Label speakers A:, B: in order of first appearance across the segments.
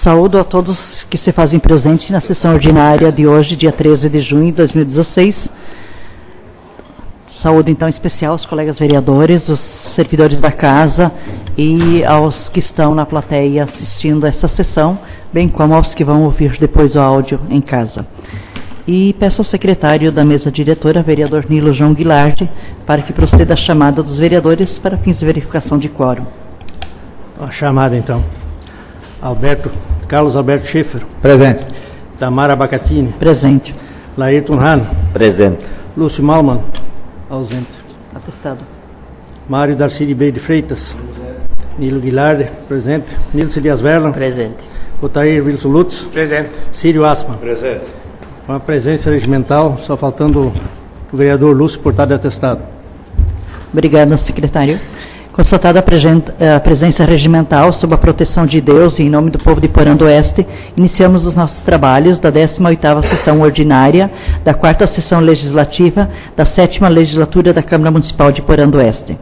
A: Saúdo a todos que se fazem presente na sessão ordinária de hoje, dia 13 de junho de 2016. Saúdo, então, em especial os colegas vereadores, os servidores da casa e aos que estão na plateia assistindo essa sessão, bem como aos que vão ouvir depois o áudio em casa. E peço ao secretário da mesa diretora, vereador Nilo João Guilardi, para que proceda a chamada dos vereadores para fins de verificação de quórum.
B: A chamada, então. Carlos Alberto Schiffer.
C: Presente.
B: Tamara Bacatini.
A: Presente.
B: Laírton Hahn.
C: Presente.
B: Lúcio Malman. Ausente.
A: Atestado.
B: Mário Darcy de Freitas. Nilo Guilardi. Presente. Nilce Dias Verlan.
D: Presente.
B: Otair Wilson Lutz.
D: Presente.
B: Círio Asman.
C: Presente.
B: Com a presença regimental, só faltando o vereador Lúcio Portado de atestado.
A: Obrigada, secretário. Constatada a presença regimental, sob a proteção de Deus e em nome do povo de Porã do Oeste, iniciamos os nossos trabalhos da 18ª sessão ordinária, da 4ª sessão legislativa, da 7ª legislatura da Câmara Municipal de Porã do Oeste.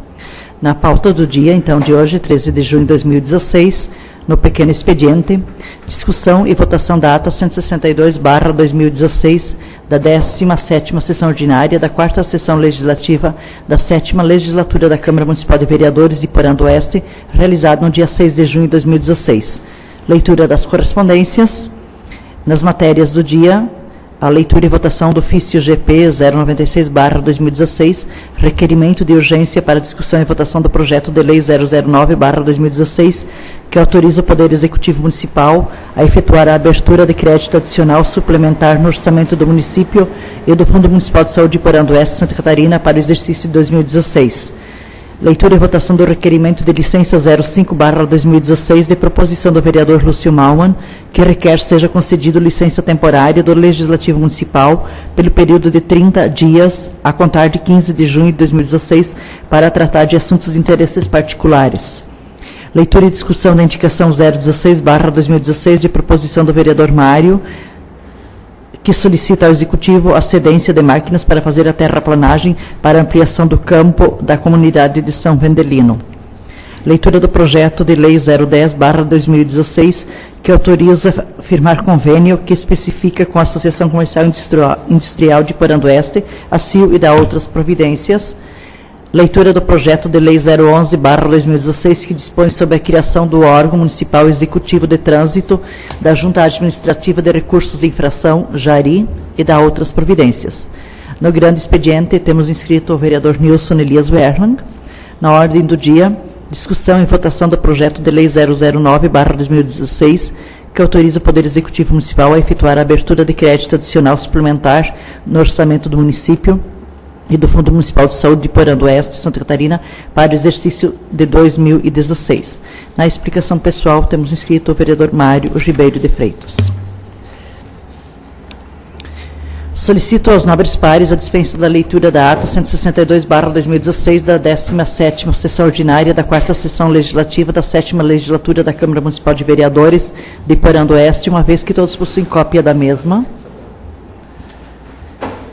A: Na pauta do dia, então, de hoje, 13 de junho de 2016, no pequeno expediente, discussão e votação da ata 162/2016, da 17ª sessão ordinária, da 4ª sessão legislativa, da 7ª legislatura da Câmara Municipal de Vereadores de Porã do Oeste, realizado no dia 6 de junho de 2016. Leitura das correspondências. Nas matérias do dia, a leitura e votação do ofício GP 096/2016, requerimento de urgência para discussão e votação do projeto de lei 009/2016, que autoriza o Poder Executivo Municipal a efetuar a abertura de crédito adicional suplementar no orçamento do município e do Fundo Municipal de Saúde de Porã do Oeste, Santa Catarina, para o exercício de 2016. Leitura e votação do requerimento de licença 05/2016 de proposição do vereador Lúcio Malman, que requer seja concedido licença temporária do Legislativo Municipal pelo período de 30 dias, a contar de 15 de junho de 2016, para tratar de assuntos de interesses particulares. Leitura e discussão da indicação 016/2016 de proposição do vereador Mário, que solicita ao Executivo a cedência de máquinas para fazer a terraplanagem para ampliação do campo da comunidade de São Vendelino. Leitura do projeto de lei 010/2016, que autoriza firmar convênio que especifica com a Associação Comercial Industrial de Porã do Oeste, a CIL, e da outras providências. Leitura do projeto de lei 011/2016, que dispõe sobre a criação do órgão municipal executivo de trânsito, da Junta Administrativa de Recursos de Infração, JARI, e da outras providências. No grande expediente, temos inscrito o vereador Nilson Elias Werman. Na ordem do dia, discussão e votação do projeto de lei 009/2016, que autoriza o Poder Executivo Municipal a efetuar a abertura de crédito adicional suplementar no orçamento do município e do Fundo Municipal de Saúde de Porã do Oeste, Santa Catarina, para o exercício de 2016. Na explicação pessoal, temos inscrito o vereador Mário Ribeiro de Freitas. Solicito aos nobres pares a dispensa da leitura da ata 162/2016 da 17ª sessão ordinária da 4ª sessão legislativa da 7ª legislatura da Câmara Municipal de Vereadores de Porã do Oeste, uma vez que todos possuem cópia da mesma.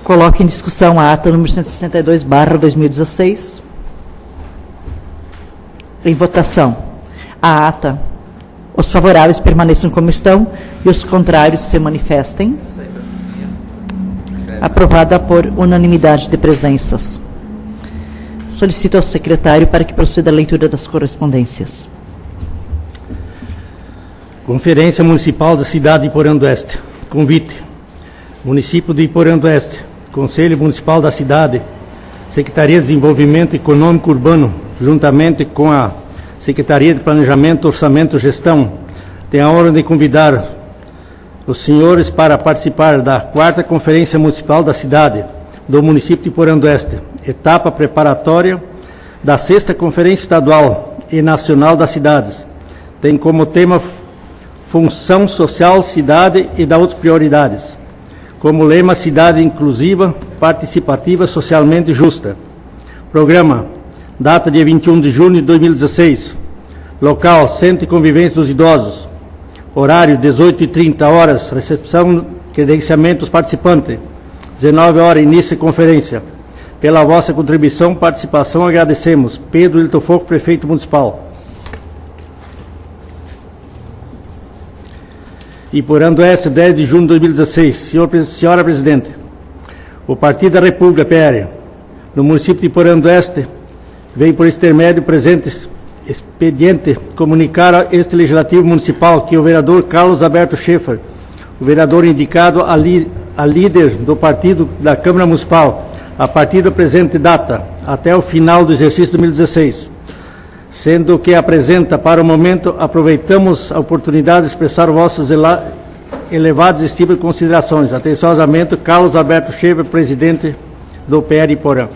A: Coloque em discussão a ata número 162/2016. Em votação. A ata. Os favoráveis permaneçam como estão e os contrários se manifestem. Aprovada por unanimidade de presenças. Solicito ao secretário para que proceda a leitura das correspondências.
B: Conferência Municipal da Cidade de Porã do Oeste. Convite. Município de Porã do Oeste. Conselho Municipal da Cidade, Secretaria de Desenvolvimento Econômico Urbano, juntamente com a Secretaria de Planejamento, Orçamento e Gestão, tem a honra de convidar os senhores para participar da 4ª Conferência Municipal da Cidade do município de Porã do Oeste, etapa preparatória da 6ª Conferência Estadual e Nacional das Cidades. Tem como tema Função Social, Cidade e da outras prioridades. Como lema, cidade inclusiva, participativa, socialmente justa. Programa, data dia 21 de junho de 2016. Local, Centro de Convivência dos Idosos. Horário, 18h30, recepção, credenciamento dos participantes. 19h, início de conferência. Pela vossa contribuição, participação, agradecemos. Pedro Iltofoco, Prefeito Municipal. Iporã do Oeste, 10 de junho de 2016. Senhora Presidente, o Partido da República, PR, no município de Iporã do Oeste, vem por intermédio presente expediente comunicar a este Legislativo Municipal que o vereador Carlos Alberto Schaeffer, o vereador indicado a líder do partido da Câmara Municipal, a partir da presente data, até o final do exercício 2016, sendo que apresenta para o momento, aproveitamos a oportunidade de expressar vossas elevadas estimas e considerações. Atenciosamente, Carlos Alberto Schaeffer, presidente do PR Iporã.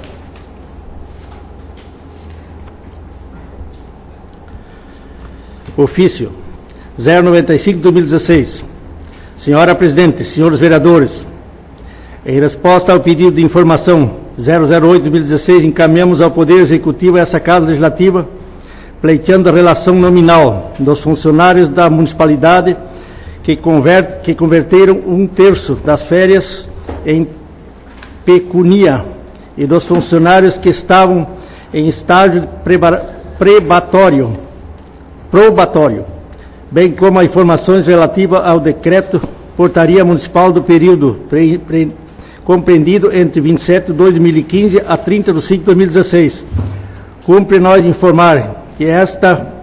B: Ofício 095/2016. Senhora Presidente, senhores vereadores, em resposta ao pedido de informação 008/2016, encaminhamos ao Poder Executivo essa Casa Legislativa, pleiteando a relação nominal dos funcionários da municipalidade que converteram 1/3 das férias em pecúnia e dos funcionários que estavam em estágio probatório, bem como as informações relativas ao decreto portaria municipal do período compreendido entre 27 de 2015 a 30 de 5 de 2016. Cumpre nós informar que esta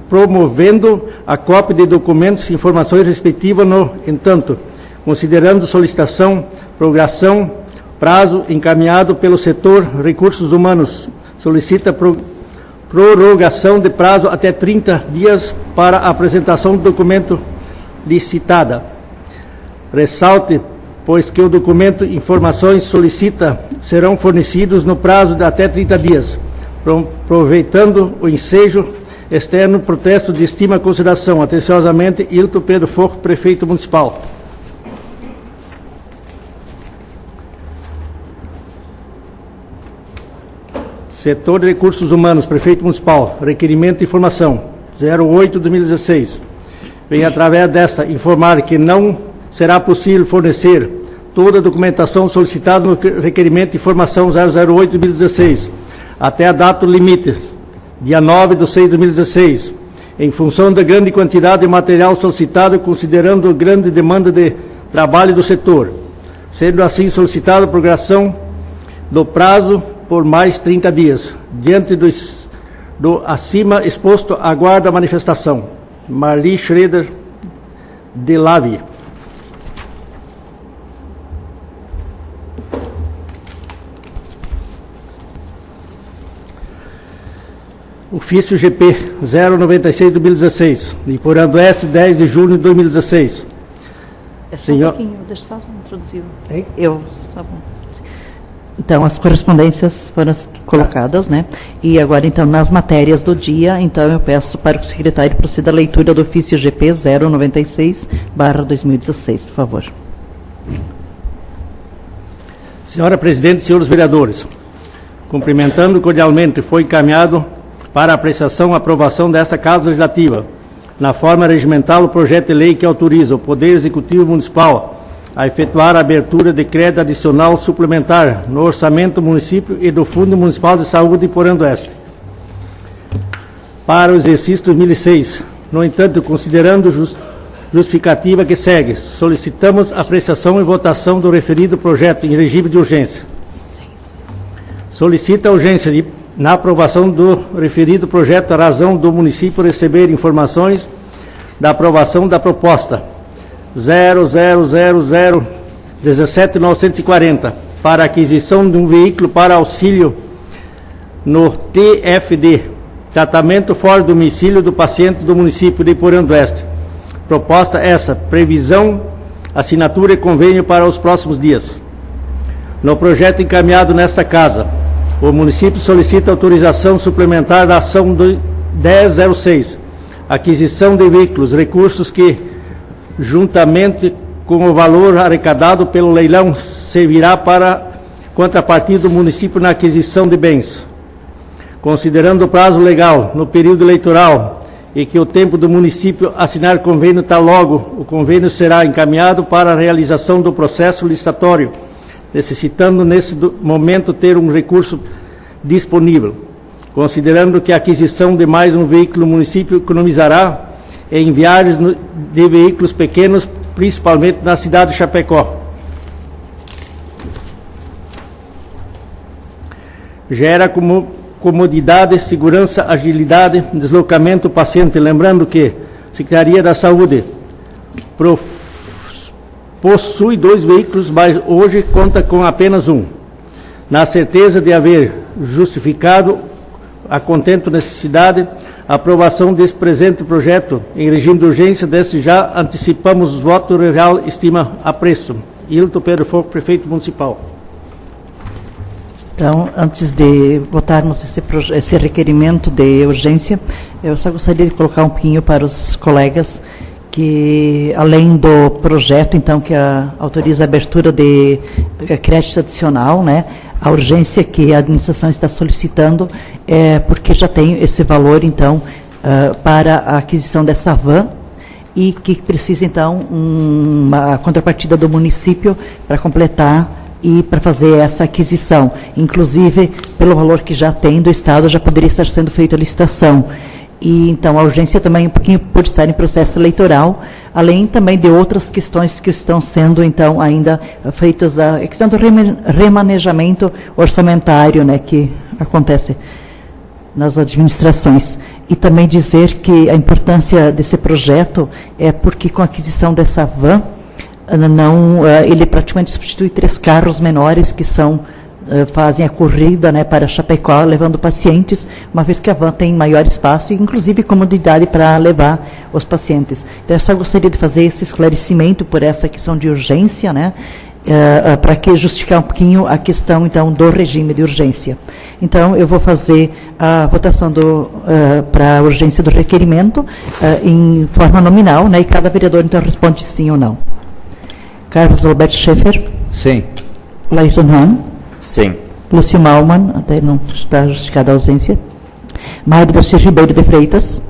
B: promovendo a cópia de documentos e informações respectivas, no entanto, considerando solicitação, progressão, prazo encaminhado pelo setor Recursos Humanos, solicita prorrogação de prazo até 30 dias para a apresentação do documento licitada. Ressalte, pois, que o documento e informações solicita serão fornecidos no prazo de até 30 dias, aproveitando o ensejo externo, protesto de estima e consideração. Atenciosamente, Hilton Pedro Foco, Prefeito Municipal. Setor de Recursos Humanos, Prefeito Municipal, requerimento de informação 08/2016. Vem através desta informar que não será possível fornecer toda a documentação solicitada no requerimento de informação 008/2016 até a data limite, dia 9/6/2016, em função da grande quantidade de material solicitado, considerando a grande demanda de trabalho do setor, sendo assim solicitada a prorrogação do prazo por mais 30 dias. Diante do acima exposto, aguardo a manifestação. Marli Schroeder de Lavi. Ofício GP 096/2016, Iporã do Oeste, 10 de junho de 2016.
A: Senhor... deixa só introduzir. Então, as correspondências foram colocadas, né? E agora, então, nas matérias do dia, então, eu peço para que o secretário proceda a leitura do ofício GP 096/2016, por favor.
B: Senhora Presidente, senhores vereadores, cumprimentando cordialmente, foi encaminhado para apreciação e aprovação desta Casa Legislativa, na forma regimental, o projeto de lei que autoriza o Poder Executivo Municipal a efetuar a abertura de crédito adicional suplementar no orçamento do município e do Fundo Municipal de Saúde de Iporã do Oeste para o exercício 2006. No entanto, considerando justificativa que segue, solicitamos apreciação e votação do referido projeto em regime de urgência. Solicita a urgência na aprovação do referido projeto a razão do município receber informações da aprovação da proposta 000017940 para aquisição de um veículo para auxílio no TFD, tratamento fora do domicílio do paciente do município de Iporã do Oeste. Proposta essa, previsão, assinatura e convênio para os próximos dias. No projeto encaminhado nesta casa, o município solicita autorização suplementar da ação do 1006, aquisição de veículos, recursos que, juntamente com o valor arrecadado pelo leilão, servirá para contrapartida do município na aquisição de bens. Considerando o prazo legal no período eleitoral e que o tempo do município assinar convênio está logo, o convênio será encaminhado para a realização do processo licitatório, necessitando nesse momento ter um recurso disponível. Considerando que a aquisição de mais um veículo o município economizará em viagens de veículos pequenos, principalmente na cidade de Chapecó. Gera comodidade, segurança, agilidade, deslocamento do paciente. Lembrando que a Secretaria da Saúde possui 2 veículos, mas hoje conta com apenas um. Na certeza de haver justificado a contento necessidade, a aprovação desse presente projeto em regime de urgência, desde já antecipamos os votos real, estima, apreço. Hilton Pedro Foco, prefeito municipal.
A: Então, antes de votarmos esse requerimento de urgência, eu só gostaria de colocar um pouquinho para os colegas que, além do projeto, então, que autoriza a abertura de crédito adicional, né, a urgência que a administração está solicitando é porque já tem esse valor, então, para a aquisição dessa van e que precisa, então, uma contrapartida do município para completar e para fazer essa aquisição. Inclusive, pelo valor que já tem do Estado, já poderia estar sendo feita a licitação. E, então, a urgência também um pouquinho por estar em processo eleitoral, além também de outras questões que estão sendo, então, ainda feitas, a questão do remanejamento orçamentário, né, que acontece nas administrações. E também dizer que a importância desse projeto é porque com a aquisição dessa van, ele praticamente substitui 3 carros menores que fazem a corrida, né, para Chapecó, levando pacientes, uma vez que a van tem maior espaço e, inclusive, comodidade para levar os pacientes. Então, eu só gostaria de fazer esse esclarecimento por essa questão de urgência, né, para que justificar um pouquinho a questão, então, do regime de urgência. Então, eu vou fazer a votação para a urgência do requerimento em forma nominal, né, e cada vereador, então, responde sim ou não. Carlos Alberto Schaeffer.
C: Sim.
A: Laírton Hahn.
C: Sim.
A: Lúcio Malman, até não está justificada a ausência. Mário Darcy Ribeiro de Freitas.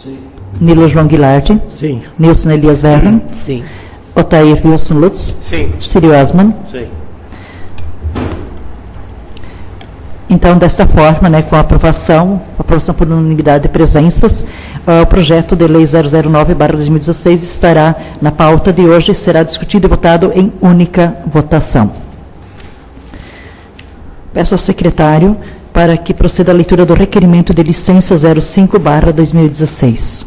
C: Sim.
A: Nilo João Guilherme.
B: Sim.
A: Nilson Elias Vernon.
C: Sim.
A: Otair Wilson Lutz.
B: Sim.
A: Círio Asman.
B: Sim.
A: Então, desta forma, né, com a aprovação por unanimidade de presenças, o projeto de lei 009/2016 estará na pauta de hoje e será discutido e votado em única votação. Peço ao secretário para que proceda a leitura do requerimento de licença 05/2016.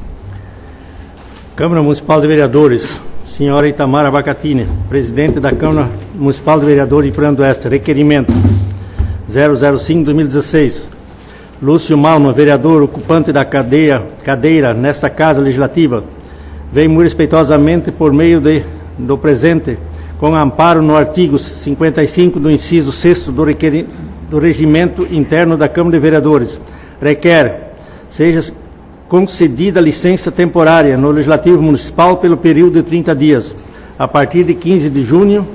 B: Câmara Municipal de Vereadores, senhora Itamar Abacatini, presidente da Câmara Municipal de Vereadores de Rio Grande do Oeste, requerimento 005/2016. Lúcio Malman, vereador ocupante da cadeira nesta Casa Legislativa, vem muito respeitosamente por meio do presente, com amparo no artigo 55 do inciso 6º do regimento interno da Câmara de Vereadores, requer seja concedida licença temporária no Legislativo Municipal pelo período de 30 dias, a partir de 15 de junho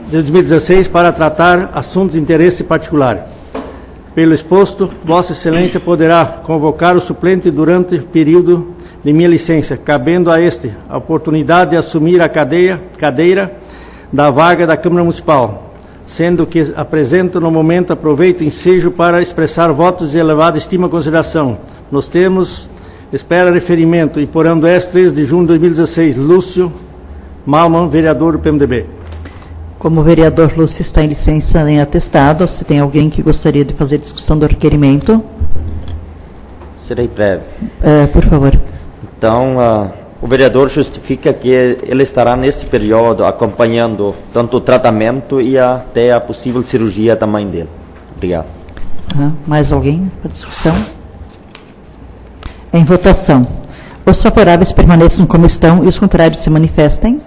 B: de 2016, para tratar assuntos de interesse particular. Pelo exposto, Vossa Excelência poderá convocar o suplente durante o período de minha licença, cabendo a este a oportunidade de assumir a cadeira da vaga da Câmara Municipal, sendo que apresento no momento, aproveito o ensejo para expressar votos de elevada estima e consideração. Nos termos, espera referimento, e por Andoeste, 3 de junho de 2016, Lúcio Malman, vereador do PMDB.
A: Como o vereador Lúcio está em licença em atestado, se tem alguém que gostaria de fazer discussão do requerimento?
C: Serei breve.
A: Por favor.
C: Então, o vereador justifica que ele estará neste período acompanhando tanto o tratamento e até a possível cirurgia da mãe dele. Obrigado.
A: Mais alguém para discussão? Em votação. Os favoráveis permaneçam como estão e os contrários se manifestem.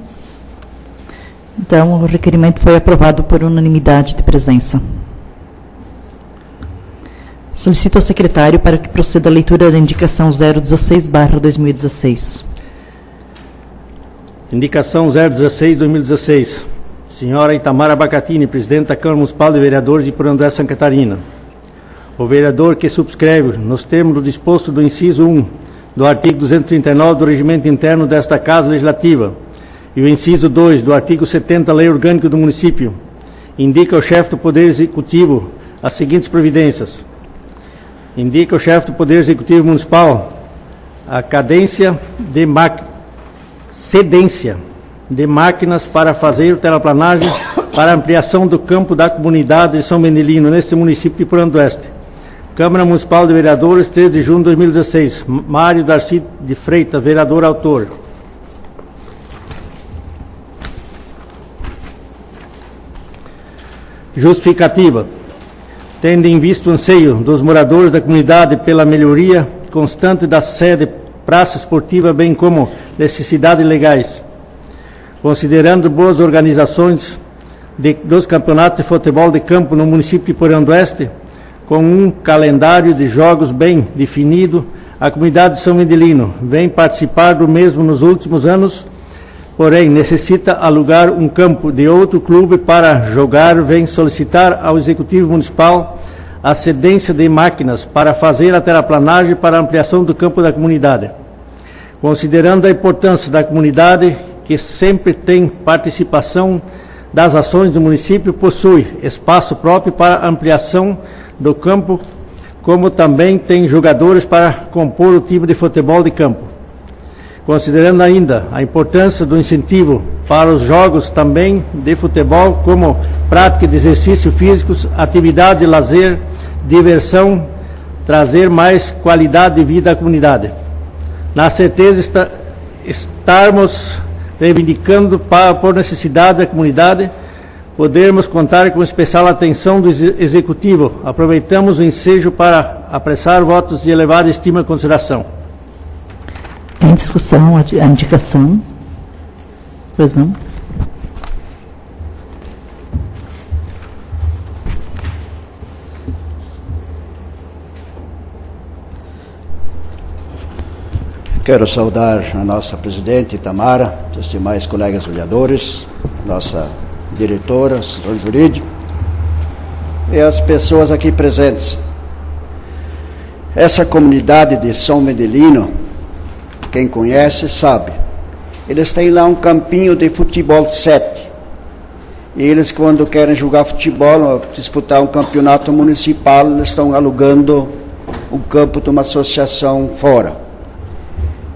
A: Então, o requerimento foi aprovado por unanimidade de presença. Solicito ao secretário para que proceda a leitura da indicação 016/2016.
B: Indicação 016/2016. Senhora Itamar Abacatini, presidente da Câmara Municipal de Vereadores de Porã-do-Oeste, Santa Catarina. O vereador que subscreve, nos termos do disposto do inciso 1 do artigo 239 do regimento interno desta Casa Legislativa, e o inciso 2 do artigo 70 da Lei Orgânica do Município, indica ao chefe do Poder Executivo as seguintes providências. Indica ao chefe do Poder Executivo Municipal a cedência de máquinas para fazer terraplanagem para ampliação do campo da comunidade de São Bendelino, neste município de Iporã do Oeste. Câmara Municipal de Vereadores, 3 de junho de 2016. Mário Darcy de Freitas, vereador autor. Justificativa. Tendo em vista o anseio dos moradores da comunidade pela melhoria constante da sede, praça esportiva, bem como necessidades legais, considerando boas organizações dos campeonatos de futebol de campo no município de Iporã do Oeste, com um calendário de jogos bem definido, a comunidade de São Bendelino vem participar do mesmo nos últimos anos, porém necessita alugar um campo de outro clube para jogar, vem solicitar ao Executivo Municipal a cedência de máquinas para fazer a terraplanagem para a ampliação do campo da comunidade. Considerando a importância da comunidade, que sempre tem participação das ações do município, possui espaço próprio para ampliação do campo, como também tem jogadores para compor o time de futebol de campo. Considerando ainda a importância do incentivo para os jogos também de futebol, como prática de exercícios físicos, atividade de lazer, diversão, trazer mais qualidade de vida à comunidade. Na certeza estarmos reivindicando por necessidade da comunidade, podermos contar com especial atenção do Executivo. Aproveitamos o ensejo para apressar votos de elevada estima e consideração.
A: Em discussão, a indicação. Pois não?
D: Quero saudar a nossa presidente Tamara, os demais colegas vereadores, nossa diretora, assessor jurídico e as pessoas aqui presentes. Essa comunidade de São Bendelino, quem conhece sabe, eles têm lá um campinho de futebol 7. E eles, quando querem jogar futebol, disputar um campeonato municipal, eles estão alugando um campo de uma associação fora.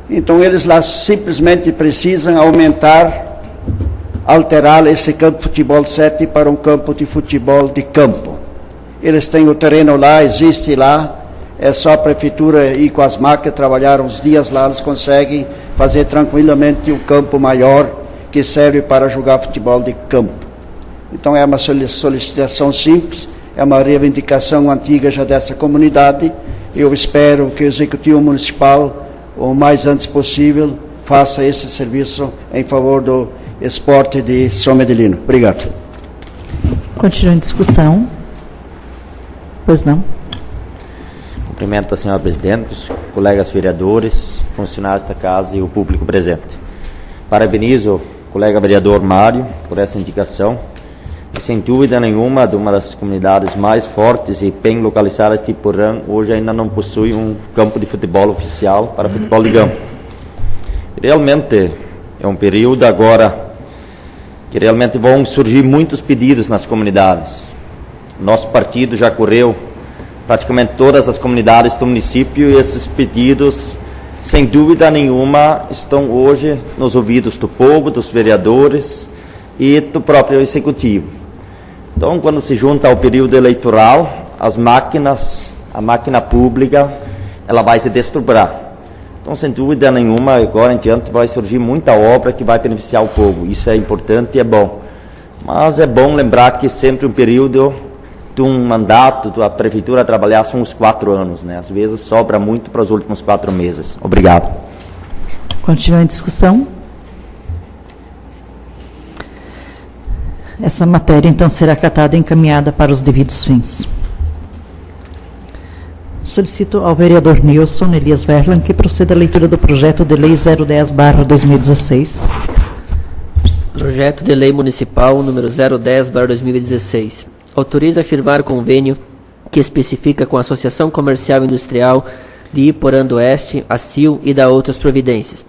D: Então eles lá simplesmente precisam alterar esse campo de futebol 7 para um campo de futebol de campo. Eles têm o terreno lá, existe lá, é só a prefeitura ir com as máquinas, trabalhar uns dias lá, eles conseguem fazer tranquilamente um campo maior que serve para jogar futebol de campo. Então é uma solicitação simples, é uma reivindicação antiga já dessa comunidade. Eu espero que o Executivo Municipal, o mais antes possível, faça esse serviço em favor do esporte de São Bendelino. Obrigado.
A: Continua em discussão. Pois não.
C: Cumprimento a senhora presidente, os colegas vereadores, funcionários da casa e o público presente. Parabenizo o colega vereador Mário por essa indicação. E, sem dúvida nenhuma, de uma das comunidades mais fortes e bem localizadas de Iporã, hoje ainda não possui um campo de futebol oficial para futebol de campo. Realmente é um período agora que realmente vão surgir muitos pedidos nas comunidades. Nosso partido já correu praticamente todas as comunidades do município e esses pedidos, sem dúvida nenhuma, estão hoje nos ouvidos do povo, dos vereadores e do próprio Executivo. Então, quando se junta ao período eleitoral, a máquina pública, ela vai se destruturar. Então, sem dúvida nenhuma, agora em diante vai surgir muita obra que vai beneficiar o povo. Isso é importante e é bom. Mas é bom lembrar que sempre um período de um mandato da prefeitura trabalhar são uns 4 anos, né? Às vezes sobra muito para os últimos 4 meses. Obrigado.
A: Continua em discussão. Essa matéria, então, será acatada e encaminhada para os devidos fins. Solicito ao vereador Nilson Elias Verlan que proceda à leitura do projeto de lei 010/2016.
E: Projeto de lei municipal número 010/2016. Autoriza a firmar convênio que especifica com a Associação Comercial e Industrial de Iporã do Oeste, a CIL, e dá outras providências.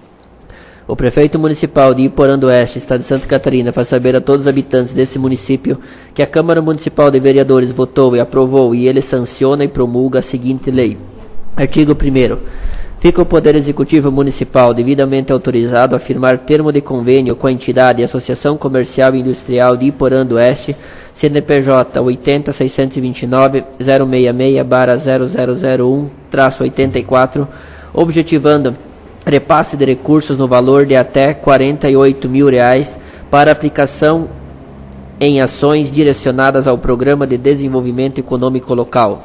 E: O prefeito municipal de Iporã do Oeste, Estado de Santa Catarina, faz saber a todos os habitantes desse município que a Câmara Municipal de Vereadores votou e aprovou e ele sanciona e promulga a seguinte lei. Artigo 1º. Fica o Poder Executivo Municipal devidamente autorizado a firmar termo de convênio com a entidade Associação Comercial e Industrial de Iporã do Oeste, CNPJ 80-629-06-0001-84, objetivando repasse de recursos no valor de até R$ 48.000 para aplicação em ações direcionadas ao Programa de Desenvolvimento Econômico Local.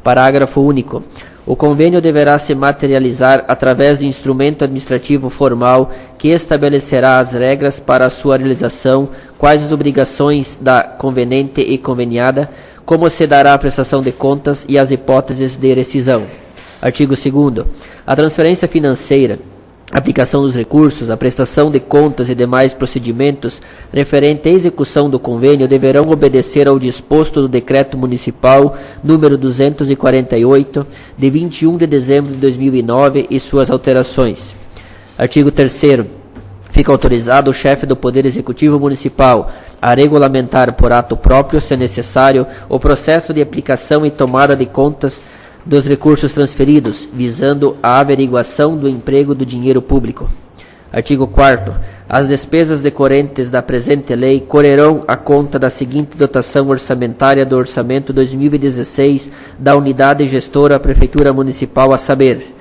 E: Parágrafo único. O convênio deverá se materializar através de instrumento administrativo formal que estabelecerá as regras para a sua realização, quais as obrigações da convenente e conveniada, como se dará a prestação de contas e as hipóteses de rescisão. Artigo 2º. A transferência financeira, a aplicação dos recursos, a prestação de contas e demais procedimentos referente à execução do convênio deverão obedecer ao disposto do Decreto Municipal número 248, de 21 de dezembro de 2009 e suas alterações. Artigo 3º. Fica autorizado o chefe do Poder Executivo Municipal a regulamentar por ato próprio, se necessário, o processo de aplicação e tomada de contas dos recursos transferidos, visando a averiguação do emprego do dinheiro público. Artigo 4º. As despesas decorrentes da presente lei correrão à conta da seguinte dotação orçamentária do Orçamento 2016 da Unidade Gestora Prefeitura Municipal, a saber: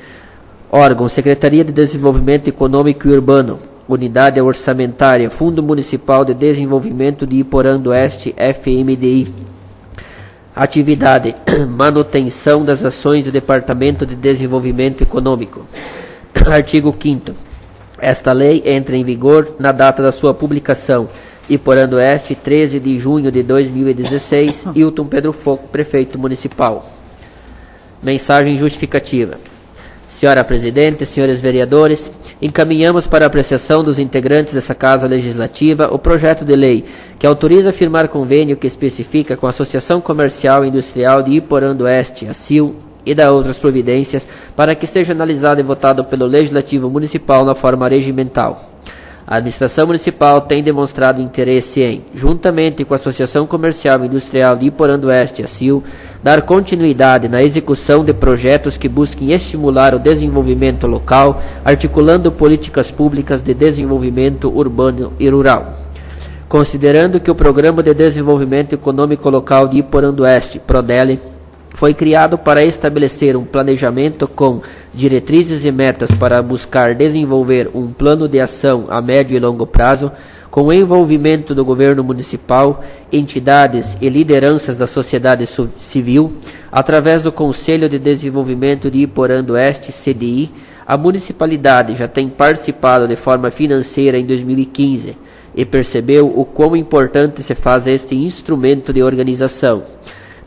E: órgão, Secretaria de Desenvolvimento Econômico e Urbano, Unidade Orçamentária, Fundo Municipal de Desenvolvimento de Iporã do Oeste, FMDI. Atividade: manutenção das ações do Departamento de Desenvolvimento Econômico. Artigo 5º. Esta lei entra em vigor na data da sua publicação. Iporã do Oeste, 13 de junho de 2016. Hilton Pedro Foco, Prefeito Municipal. Mensagem justificativa. Senhora Presidente, senhores vereadores, encaminhamos para a apreciação dos integrantes dessa Casa Legislativa o projeto de lei que autoriza firmar convênio que especifica com a Associação Comercial e Industrial de Iporã do Oeste, a ACIL, e da outras providências, para que seja analisado e votado pelo Legislativo Municipal na forma regimental. A administração municipal tem demonstrado interesse em, juntamente com a Associação Comercial e Industrial de Iporã do Oeste, a ACIL, dar continuidade na execução de projetos que busquem estimular o desenvolvimento local, articulando políticas públicas de desenvolvimento urbano e rural. Considerando que o Programa de Desenvolvimento Econômico Local de Iporã do Oeste, PRODELE, foi criado para estabelecer um planejamento com diretrizes e metas para buscar desenvolver um plano de ação a médio e longo prazo, com o envolvimento do governo municipal, entidades e lideranças da sociedade civil, através do Conselho de Desenvolvimento de Iporã do Oeste, CDI, a municipalidade já tem participado de forma financeira em 2015 e percebeu o quão importante se faz este instrumento de organização.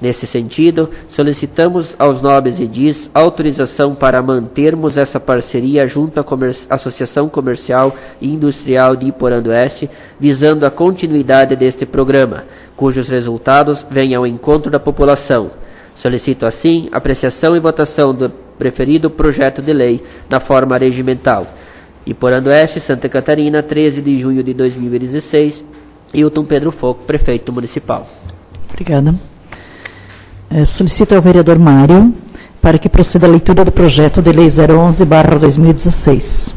E: Nesse sentido, solicitamos aos nobres edis autorização para mantermos essa parceria junto à Associação Comercial e Industrial de Iporã do Oeste, visando a continuidade deste programa, cujos resultados venham ao encontro da população. Solicito, assim, apreciação e votação do preferido projeto de lei na forma regimental. Iporã do Oeste, Santa Catarina, 13 de junho de 2016. Hilton Pedro Foco, Prefeito Municipal.
A: Obrigada. Solicito ao vereador Mário para que proceda a leitura do projeto de lei 011/2016.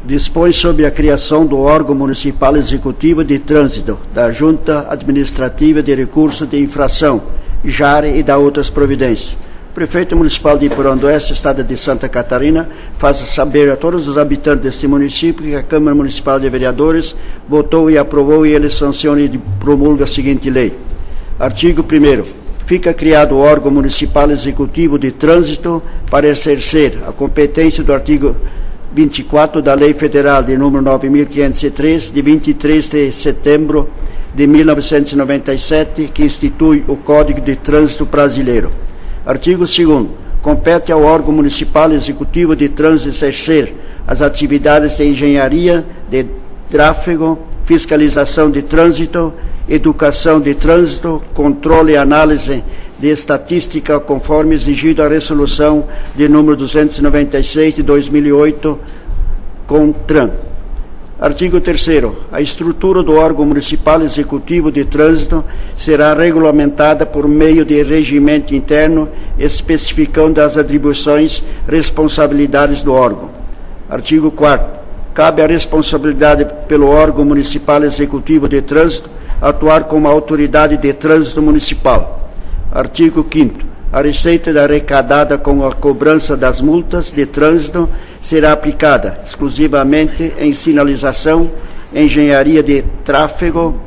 D: Dispõe sobre a criação do órgão municipal executivo de trânsito, da Junta Administrativa de Recursos de Infração, JARE, e da outras providências. O Prefeito Municipal de Iporã do Oeste, Estado de Santa Catarina, faça saber a todos os habitantes deste município que a Câmara Municipal de Vereadores votou e aprovou e ele sanciona e promulga a seguinte lei. Artigo 1º. Fica criado o órgão municipal executivo de trânsito para exercer a competência do artigo 24 da Lei Federal de número 9.503, de 23 de setembro de 1997, que institui o Código de Trânsito Brasileiro. Artigo 2º. Compete ao órgão municipal executivo de trânsito exercer as atividades de engenharia, de tráfego, fiscalização de trânsito, educação de trânsito, controle e análise de estatística, conforme exigido a resolução de número 296 de 2008, CONTRAN. Artigo 3º. A estrutura do órgão municipal executivo de trânsito será regulamentada por meio de regimento interno especificando as atribuições e responsabilidades do órgão. Artigo 4º. Cabe a responsabilidade pelo órgão municipal executivo de trânsito atuar como autoridade de trânsito municipal. Artigo 5º. A receita arrecadada com a cobrança das multas de trânsito será aplicada exclusivamente em sinalização, engenharia de tráfego,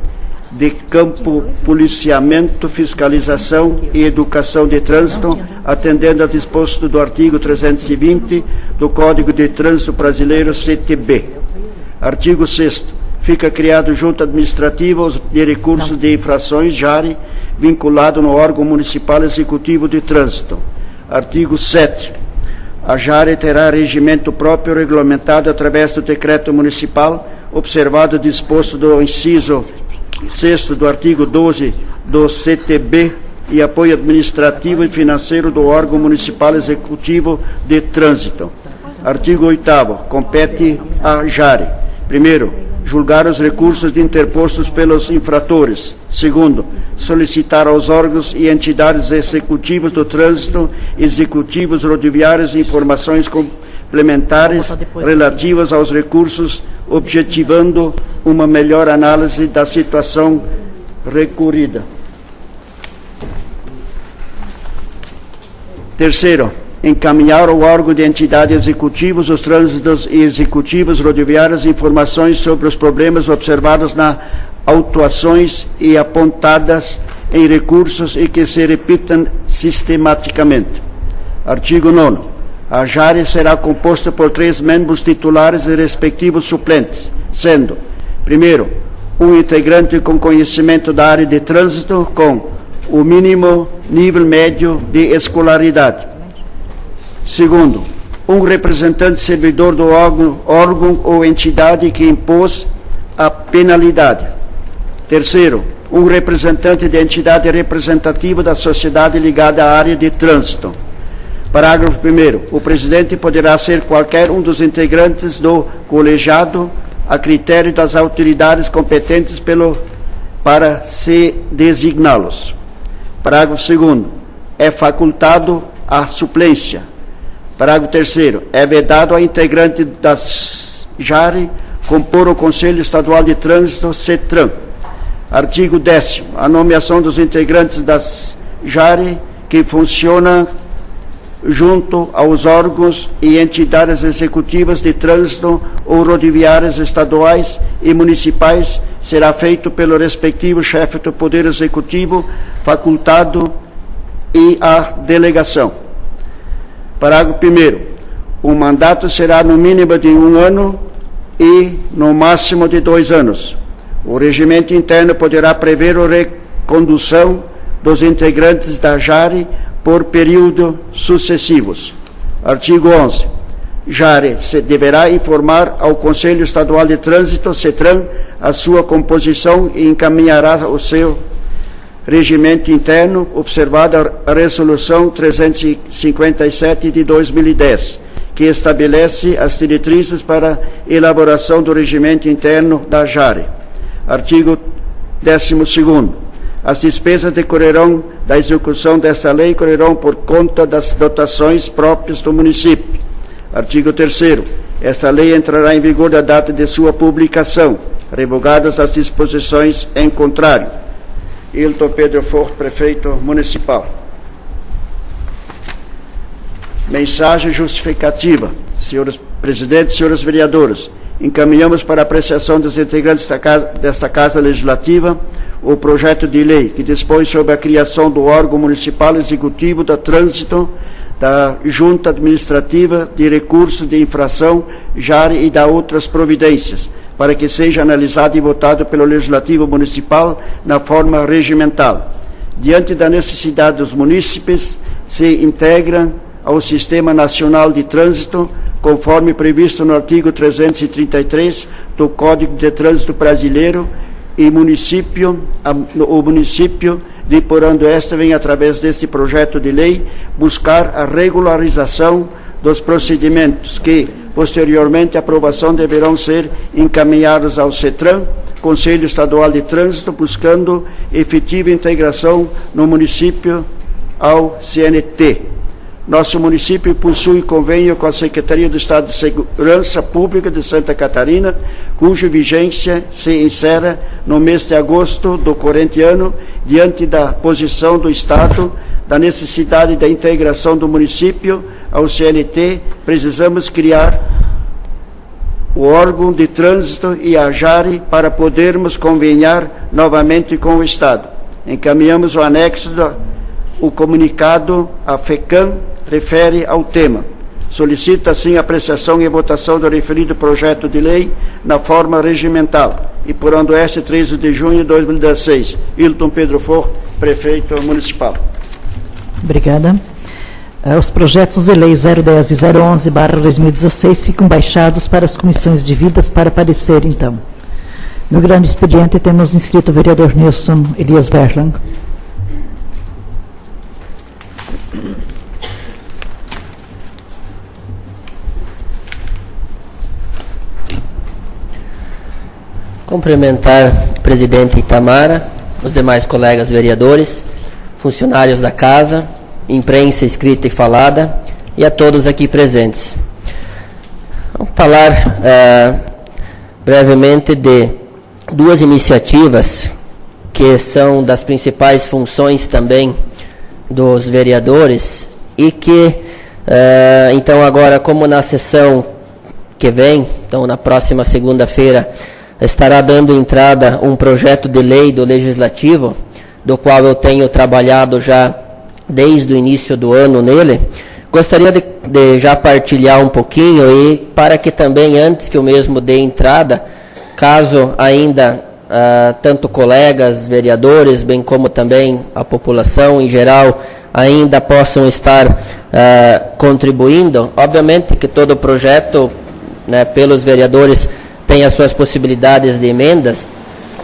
D: de campo, policiamento, fiscalização e educação de trânsito, atendendo ao disposto do artigo 320 do Código de Trânsito Brasileiro, CTB. Artigo 6º. Fica criado junta administrativa de recursos de infrações, JARE, vinculado no órgão municipal executivo de trânsito. Artigo 7º. A JARE terá regimento próprio regulamentado através do decreto municipal, observado o disposto do inciso 6º do artigo 12 do CTB e apoio administrativo e financeiro do órgão municipal executivo de trânsito. Artigo 8º. Compete à JARE. Primeiro, julgar os recursos interpostos pelos infratores. Segundo, solicitar aos órgãos e entidades executivas do trânsito, executivos rodoviários, informações complementares relativas aos recursos, objetivando uma melhor análise da situação recorrida. Terceiro, encaminhar ao órgão de entidade executivos, os trânsitos e executivas rodoviárias informações sobre os problemas observados nas autuações e apontadas em recursos e que se repitam sistematicamente. Artigo 9º. A JARE será composta por 3 membros titulares e respectivos suplentes, sendo, primeiro, um integrante com conhecimento da área de trânsito com o mínimo nível médio de escolaridade. Segundo, um representante servidor do órgão ou entidade que impôs a penalidade. Terceiro, um representante de entidade representativa da sociedade ligada à área de trânsito. Parágrafo 1º. O presidente poderá ser qualquer um dos integrantes do colegiado a critério das autoridades competentes para se designá-los. Parágrafo 2º. É facultado a suplência. Parágrafo 3º. É vedado a integrante das JARE compor o Conselho Estadual de Trânsito, CETRAN. Artigo 10º. A nomeação dos integrantes das JARE que funcionam junto aos órgãos e entidades executivas de trânsito ou rodoviárias estaduais e municipais será feito pelo respectivo chefe do Poder Executivo, facultado e a delegação. Parágrafo 1º. O mandato será no mínimo de 1 ano e no máximo de 2 anos. O regimento interno poderá prever a recondução dos integrantes da JARE por períodos sucessivos. Artigo 11. JARE deverá informar ao Conselho Estadual de Trânsito, CETRAN, a sua composição e encaminhará o seu regimento interno, observada a Resolução 357 de 2010, que estabelece as diretrizes para a elaboração do regimento interno da JARE. Artigo 12º. As despesas decorrerão da execução desta lei correrão por conta das dotações próprias do município. Artigo 3º. Esta lei entrará em vigor da data de sua publicação, revogadas as disposições em contrário. Hilton Pedro Fort, prefeito municipal. Mensagem justificativa. Senhores presidentes, senhores vereadores, encaminhamos para apreciação dos integrantes desta Casa Legislativa o projeto de lei que dispõe sobre a criação do órgão municipal executivo da trânsito, da Junta Administrativa de Recursos de Infração, JARE e da outras providências, para que seja analisado e votado pelo Legislativo Municipal na forma regimental. Diante da necessidade dos munícipes, se integram ao Sistema Nacional de Trânsito, conforme previsto no artigo 333 do Código de Trânsito Brasileiro, e o município de Porã do Oeste vem, através deste projeto de lei, buscar a regularização dos procedimentos que, Posteriormente, a aprovação deverão ser encaminhados ao CETRAN, Conselho Estadual de Trânsito, buscando efetiva integração no município ao CNT. Nosso município possui convênio com a Secretaria do Estado de Segurança Pública de Santa Catarina, cuja vigência se encerra no mês de agosto do corrente ano. Diante da posição do Estado, da necessidade da integração do município ao CNT, precisamos criar o órgão de trânsito e a JARE para podermos convenhar novamente com o Estado. Encaminhamos o anexo o comunicado, a FECAM refere ao tema. Solicita, assim, a apreciação e votação do referido projeto de lei na forma regimental. E por Oeste, 13 de junho de 2016. Hilton Pedro For, Prefeito Municipal.
A: Obrigada. Os projetos de lei 010 e 011/2016 ficam baixados para as comissões devidas para parecer, então. No grande expediente temos inscrito o vereador Nilson Elias Verlang.
E: Cumprimentar o presidente Itamar, os demais colegas vereadores, funcionários da casa, imprensa escrita e falada, e a todos aqui presentes. Vamos falar brevemente de duas iniciativas que são das principais funções também dos vereadores e que, então agora, como na sessão que vem, então na próxima segunda-feira, estará dando entrada um projeto de lei do Legislativo, do qual eu tenho trabalhado já desde o início do ano nele. Gostaria de já partilhar um pouquinho e para que também, antes que eu mesmo dê entrada, caso ainda tanto colegas, vereadores, bem como também a população em geral, ainda possam estar contribuindo, obviamente que todo o projeto, né, pelos vereadores, tem as suas possibilidades de emendas,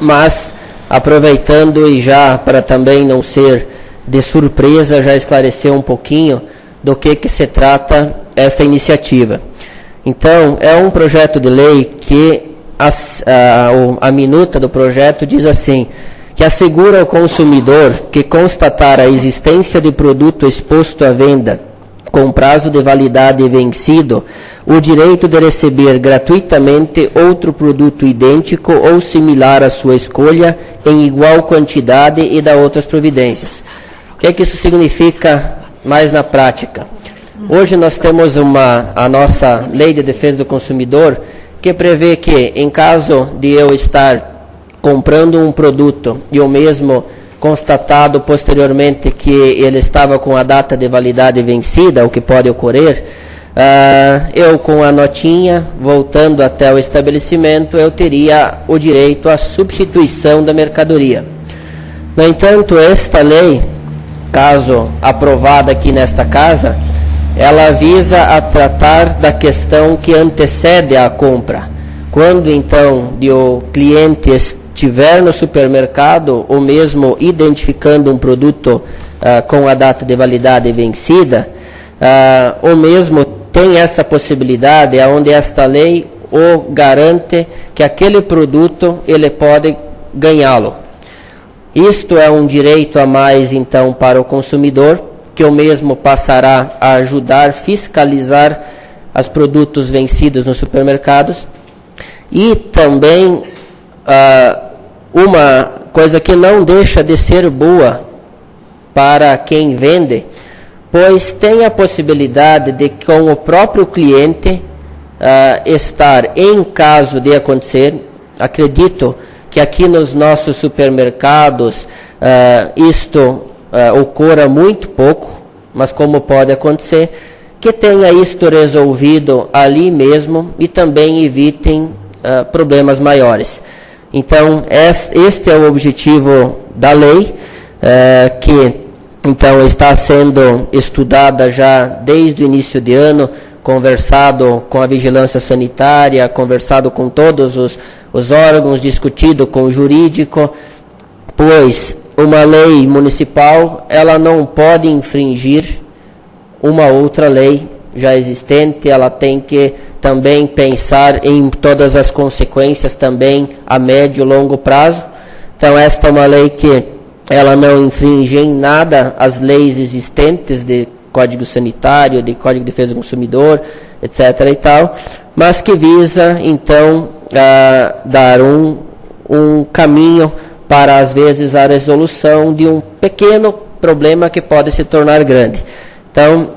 E: mas aproveitando e já para também não ser de surpresa, já esclarecer um pouquinho do que se trata esta iniciativa. Então, é um projeto de lei que a minuta do projeto diz assim, que assegura ao consumidor que constatar a existência de produto exposto à venda com prazo de validade vencido, o direito de receber gratuitamente outro produto idêntico ou similar à sua escolha, em igual quantidade e da outras providências. O que é que isso significa mais na prática? Hoje nós temos a nossa Lei de Defesa do Consumidor, que prevê que, em caso de eu estar comprando um produto e o mesmo constatado posteriormente que ele estava com a data de validade vencida, o que pode ocorrer, eu com a notinha, voltando até o estabelecimento, eu teria o direito à substituição da mercadoria. No entanto, esta lei, caso aprovada aqui nesta casa, ela visa a tratar da questão que antecede a compra. Quando então o cliente estiver no supermercado, ou mesmo identificando um produto com a data de validade vencida, ou mesmo tem essa possibilidade, onde esta lei o garante que aquele produto ele pode ganhá-lo. Isto é um direito a mais, então, para o consumidor, que o mesmo passará a ajudar a fiscalizar os produtos vencidos nos supermercados. E também uma coisa que não deixa de ser boa para quem vende, pois tem a possibilidade de, com o próprio cliente, estar, em caso de acontecer, acredito que aqui nos nossos supermercados isto ocorra muito pouco, mas como pode acontecer, que tenha isto resolvido ali mesmo e também evitem problemas maiores. Então, este é o objetivo da lei, que então está sendo estudada já desde o início de ano, conversado com a vigilância sanitária, conversado com todos os órgãos, discutido com o jurídico, pois uma lei municipal, ela não pode infringir uma outra lei já existente, ela tem que também pensar em todas as consequências também a médio e longo prazo. Então, esta é uma lei que ela não infringe em nada as leis existentes de Código Sanitário, de Código de Defesa do Consumidor, etc. e tal, mas que visa, então, dar um caminho para, às vezes, a resolução de um pequeno problema que pode se tornar grande. Então,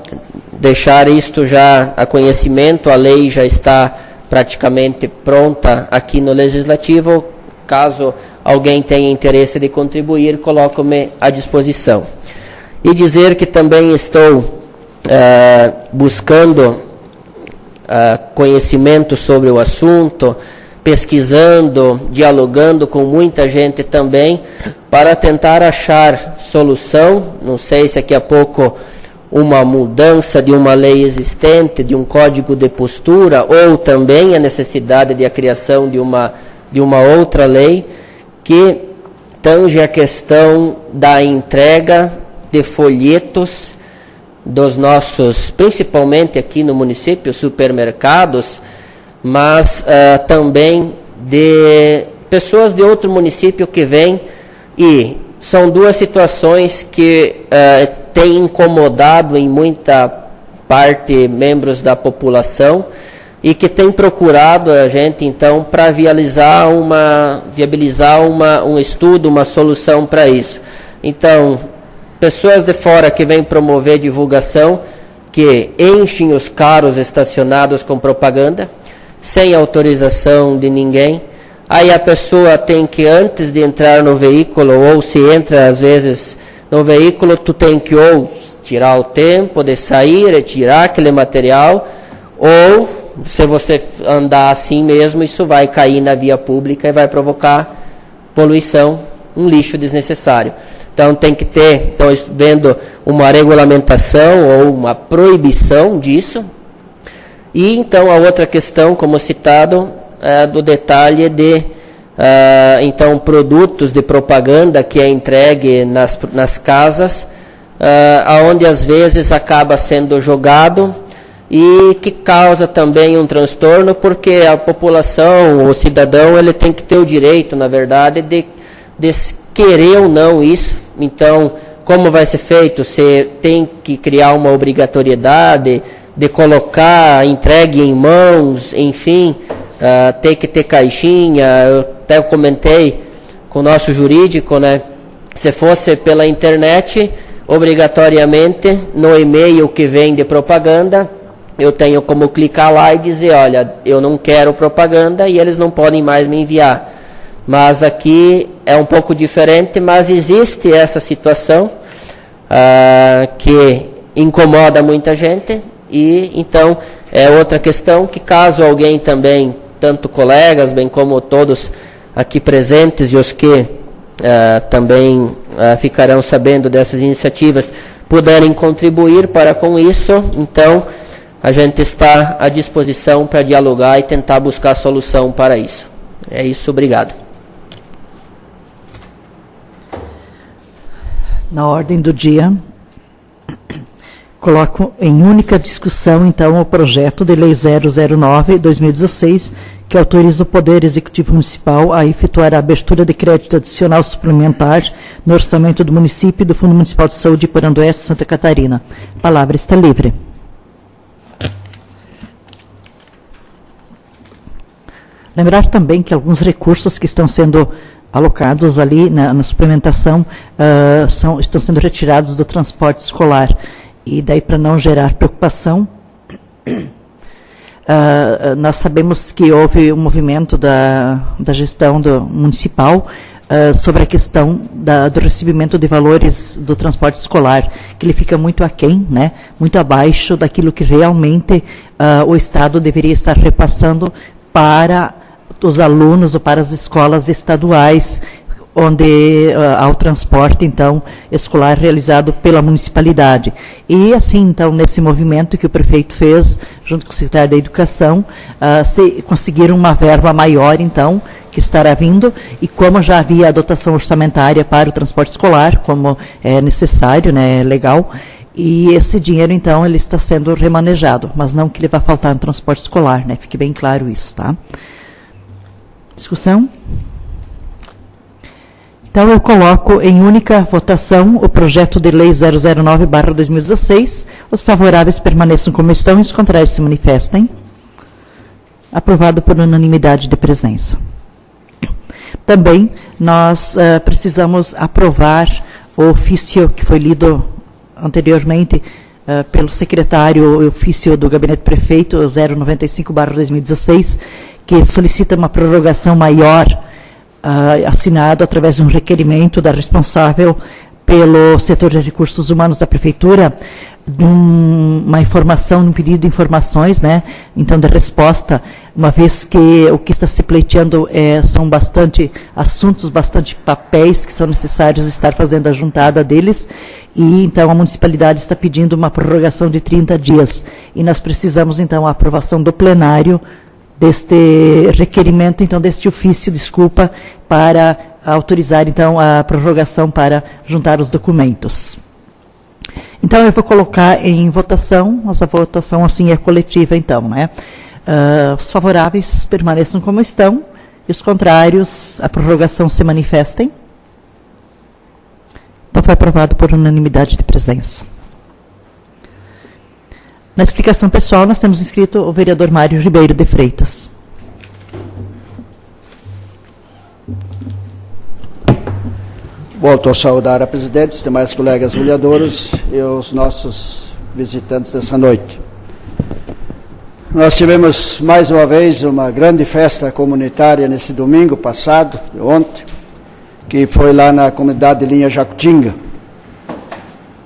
E: deixar isto já a conhecimento, a lei já está praticamente pronta aqui no Legislativo. Caso alguém tenha interesse de contribuir, coloco-me à disposição. E dizer que também estou buscando conhecimento sobre o assunto, pesquisando, dialogando com muita gente também, para tentar achar solução. Não sei se daqui a pouco uma mudança de uma lei existente, de um código de postura, ou também a necessidade de a criação de uma outra lei que tange a questão da entrega de folhetos dos nossos, principalmente aqui no município, supermercados, mas também de pessoas de outro município que vêm, e são duas situações que têm incomodado em muita parte membros da população e que têm procurado a gente, então, para viabilizar um estudo, uma solução para isso. Então, pessoas de fora que vêm promover divulgação, que enchem os carros estacionados com propaganda, sem autorização de ninguém. Aí a pessoa tem que, antes de entrar no veículo, ou se entra às vezes no veículo, tu tem que ou tirar o tempo de sair, retirar aquele material, ou se você andar assim mesmo, isso vai cair na via pública e vai provocar poluição, um lixo desnecessário. Então tem que ter, vendo uma regulamentação ou uma proibição disso. E então a outra questão, como citado, do detalhe de então produtos de propaganda que é entregue nas casas, aonde às vezes acaba sendo jogado e que causa também um transtorno, porque a população, o cidadão, ele tem que ter o direito, na verdade, de querer ou não isso. Então, como vai ser feito? Você tem que criar uma obrigatoriedade de colocar entregue em mãos, enfim, tem que ter caixinha. Eu até comentei com o nosso jurídico, né? Se fosse pela internet, obrigatoriamente, no e-mail que vem de propaganda, eu tenho como clicar lá e dizer, olha, eu não quero propaganda, e eles não podem mais me enviar. Mas aqui é um pouco diferente, mas existe essa situação que incomoda muita gente, e então é outra questão que, caso alguém também, tanto colegas, bem como todos aqui presentes e os que também ficarão sabendo dessas iniciativas, puderem contribuir para com isso, então a gente está à disposição para dialogar e tentar buscar solução para isso. É isso, obrigado.
A: Na ordem do dia, coloco em única discussão, então, o projeto de Lei 009/2016, que autoriza o Poder Executivo Municipal a efetuar a abertura de crédito adicional suplementar no orçamento do município e do Fundo Municipal de Saúde de Iporã-do-Oeste, Santa Catarina. A palavra está livre. Lembrar também que alguns recursos que estão sendo alocados ali na suplementação estão sendo retirados do transporte escolar. E daí, para não gerar preocupação, nós sabemos que houve um movimento da gestão municipal sobre a questão do recebimento de valores do transporte escolar, que ele fica muito aquém, né, muito abaixo daquilo que realmente o Estado deveria estar repassando para os alunos ou para as escolas estaduais, onde há o transporte, então, escolar realizado pela municipalidade. E, assim, então, nesse movimento que o prefeito fez, junto com o secretário da Educação, conseguiram uma verba maior, então, que estará vindo, e como já havia a dotação orçamentária para o transporte escolar, como é necessário, né, é legal, E esse dinheiro, então, ele está sendo remanejado, mas não que ele vai faltar no transporte escolar, né? Fique bem claro isso, tá? Discussão? Então, eu coloco em única votação o projeto de lei 009/2016. Os favoráveis permaneçam como estão e os contrários se manifestem. Aprovado por unanimidade de presença. Também nós precisamos aprovar o ofício que foi lido anteriormente pelo secretário, o ofício do Gabinete Prefeito 095/2016, que solicita uma prorrogação maior, assinado através de um requerimento da responsável pelo setor de recursos humanos da Prefeitura, de uma informação, um pedido de informações, né? Então, de resposta, uma vez que o que está se pleiteando são bastante assuntos, bastante papéis que são necessários estar fazendo a juntada deles, e então a municipalidade está pedindo uma prorrogação de 30 dias. E nós precisamos, então, a aprovação do plenário deste requerimento, então, deste ofício, desculpa, para autorizar, então, a prorrogação para juntar os documentos. Então, eu vou colocar em votação, nossa votação, assim, é coletiva, então, né? Os favoráveis permaneçam como estão, e os contrários, a prorrogação se manifestem. Então, foi aprovado por unanimidade de presença. Na explicação pessoal, nós temos inscrito o vereador Mário Ribeiro de Freitas.
D: Volto a saudar a presidente, os demais colegas vereadores e os nossos visitantes dessa noite. Nós tivemos mais uma vez uma grande festa comunitária nesse domingo passado, ontem, que foi lá na comunidade de Linha Jacutinga,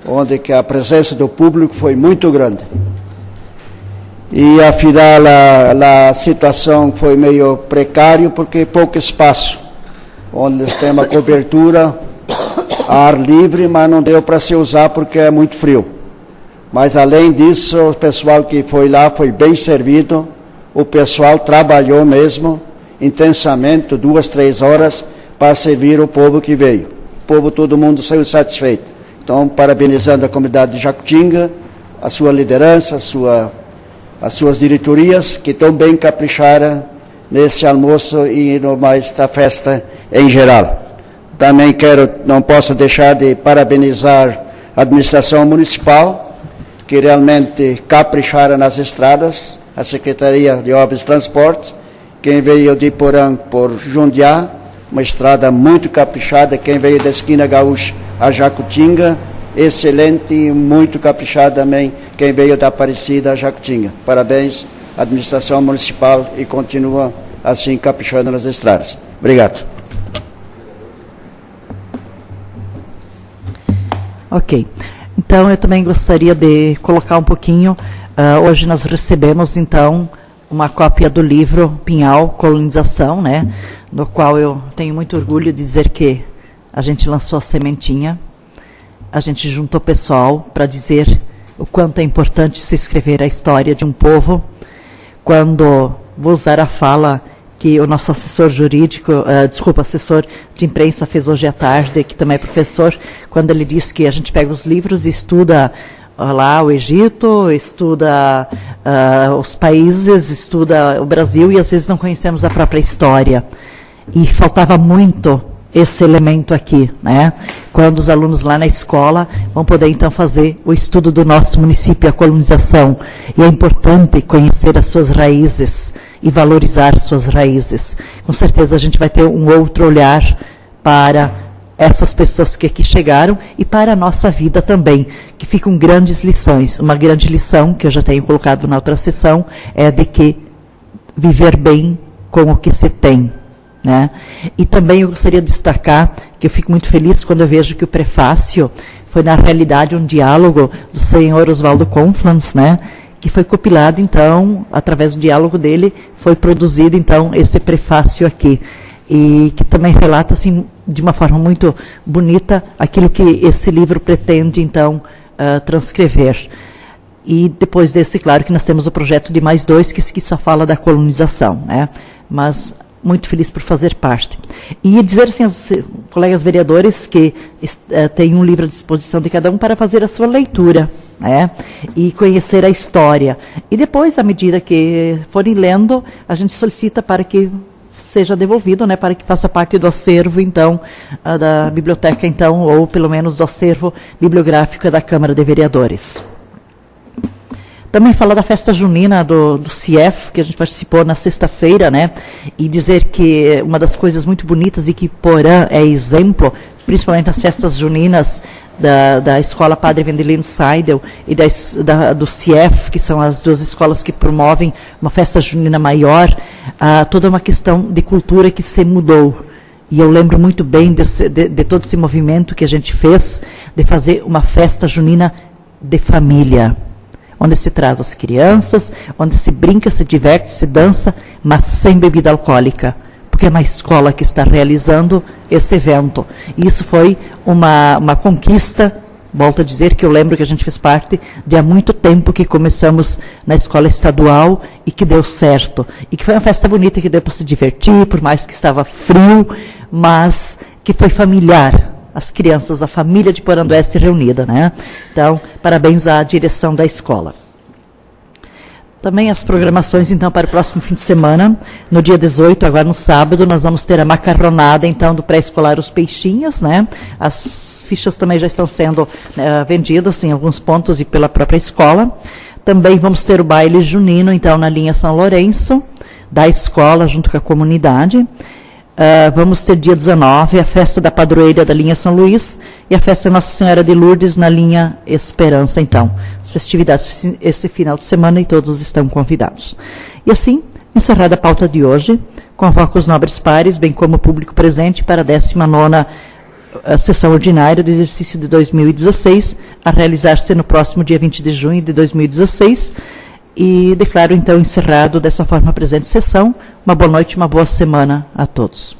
D: onde que a presença do público foi muito grande. E afinal a situação foi meio precária porque pouco espaço, onde eles têm uma cobertura a ar livre, mas não deu para se usar porque é muito frio. Mas além disso, o pessoal que foi lá foi bem servido, o pessoal trabalhou mesmo intensamente, 2, 3 horas, para servir o povo que veio. O povo, todo mundo saiu satisfeito. Então, parabenizando a comunidade de Jacutinga, a sua liderança, as suas diretorias, que tão bem capricharam nesse almoço e no mais da festa em geral. Também não posso deixar de parabenizar a administração municipal, que realmente capricharam nas estradas, a Secretaria de Obras e Transportes, quem veio de Porã por Jundiá, uma estrada muito caprichada, quem veio da esquina Gaúcha a Jacutinga, excelente e muito caprichada também, quem veio da Aparecida a Jacutinga. Parabéns à administração municipal e continua assim caprichando nas estradas. Obrigado.
A: Ok. Então, eu também gostaria de colocar um pouquinho, hoje nós recebemos, então, uma cópia do livro Pinhal, Colonização, né, no qual eu tenho muito orgulho de dizer que a gente lançou a sementinha, a gente juntou pessoal para dizer o quanto é importante se escrever a história de um povo. Quando vou usar a fala que o nosso assessor jurídico, assessor de imprensa fez hoje à tarde, que também é professor, quando ele disse que a gente pega os livros e estuda lá o Egito, estuda os países, estuda o Brasil e às vezes não conhecemos a própria história. E faltava muito esse elemento aqui, né? Quando os alunos lá na escola vão poder então fazer o estudo do nosso município, a colonização. E é importante conhecer as suas raízes e valorizar suas raízes. Com certeza a gente vai ter um outro olhar para essas pessoas que aqui chegaram e para a nossa vida também, que ficam grandes lições. Uma grande lição que eu já tenho colocado na outra sessão é de que viver bem com o que se tem. Né? E também eu gostaria de destacar que eu fico muito feliz quando eu vejo que o prefácio foi, na realidade, um diálogo do senhor Oswaldo Conflans, né? Que foi compilado, então, através do diálogo dele, foi produzido, então, esse prefácio aqui. E que também relata, assim, de uma forma muito bonita, aquilo que esse livro pretende, então, transcrever. E depois desse, claro, que nós temos o projeto de mais 2, que só fala da colonização, né? Mas muito feliz por fazer parte. E dizer assim aos colegas vereadores que tem um livro à disposição de cada um para fazer a sua leitura, né? E conhecer a história. E depois, à medida que forem lendo, a gente solicita para que seja devolvido, né, para que faça parte do acervo, então, da biblioteca, então, ou pelo menos do acervo bibliográfico da Câmara de Vereadores. Também falar da festa junina do CIEF, que a gente participou na sexta-feira, né? E dizer que uma das coisas muito bonitas e que Porã é exemplo, principalmente nas festas juninas da Escola Padre Vendelino Seidel e do CIEF, que são as duas escolas que promovem uma festa junina maior, toda uma questão de cultura que se mudou. E eu lembro muito bem de todo esse movimento que a gente fez de fazer uma festa junina de família, onde se traz as crianças, onde se brinca, se diverte, se dança, mas sem bebida alcoólica, porque é uma escola que está realizando esse evento. E isso foi uma conquista, volto a dizer que eu lembro que a gente fez parte de há muito tempo que começamos na escola estadual e que deu certo. E que foi uma festa bonita, que deu para se divertir, por mais que estava frio, mas que foi familiar. As crianças, a família de Porã do Oeste reunida, né? Então, parabéns à direção da escola. Também as programações, então, para o próximo fim de semana. No dia 18, agora no sábado, nós vamos ter a macarronada, então, do pré-escolar Os Peixinhos, né? As fichas também já estão sendo vendidas em alguns pontos e pela própria escola. Também vamos ter o baile junino, então, na linha São Lourenço, da escola, junto com a comunidade. Vamos ter dia 19, a festa da padroeira da linha São Luís e a festa Nossa Senhora de Lourdes na linha Esperança, então. As festividades esse final de semana e todos estão convidados. E assim, encerrada a pauta de hoje, convoco os nobres pares, bem como o público presente para a 19ª sessão ordinária do exercício de 2016, a realizar-se no próximo dia 20 de junho de 2016, e declaro, então, encerrado dessa forma a presente sessão. Uma boa noite, uma boa semana a todos.